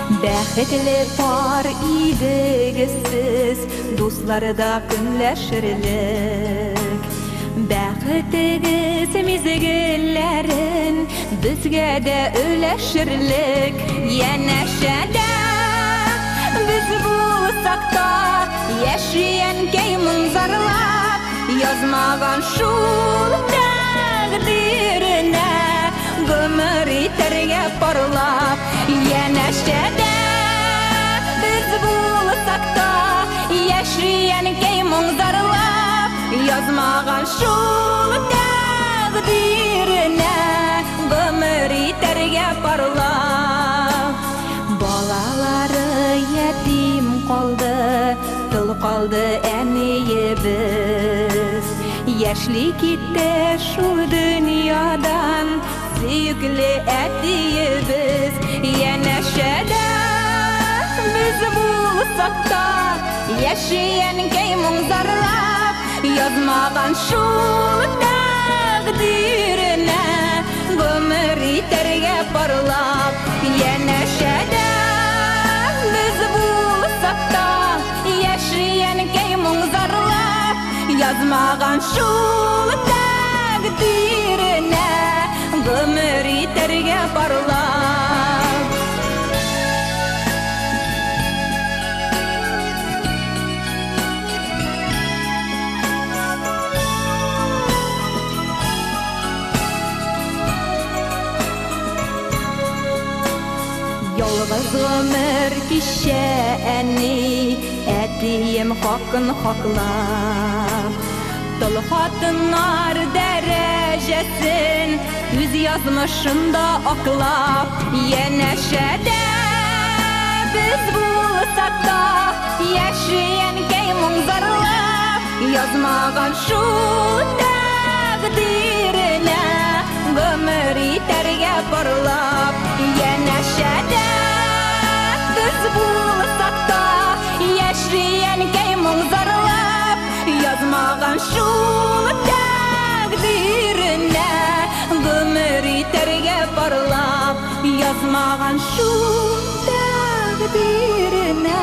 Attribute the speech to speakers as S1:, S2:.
S1: Бәхетле пар идегез сез, дусларда көнләшерлек. Бәхетегез мизгелләрен безгә дә өләшерлек. Янәшәдә без булсак та, яшәгән монзарлап, язмаган шул тәкъдиренә гомер итәргә парлап. Янәшәдә biz булсак та, яшәгән монзарлап, язмаган шул тәкъдиренә гомер итәргә парлап. Балалары ятим калды, тол калды әниебез. Яшьли китте шул дөньядан сөекле әтиебез. Янәшәдә без булсак та, яшәгән монзарлап, язмаган шул тәкъдиренә гомер итәргә парлап. Янәшәдә без булсак та, яшәгән монзарлап, язмаган шул тәкъдиренә гомер итәргә парлап. Ялгыз гомер кичә әни, әтием хакын хаклап. Тол хатыннар дәрәҗәсен үз язмышында аклап. Янәшәдә без булсак та, яшәгән монзарлап, язмаган шул тәкъдиренә гомер итәргә парлап. Янәшәдә biz булсак та, яшәгән монзарлап, язмаган шул тәкъдиренә гомер итәргә парлап. Язмаган шул тәкъдиренә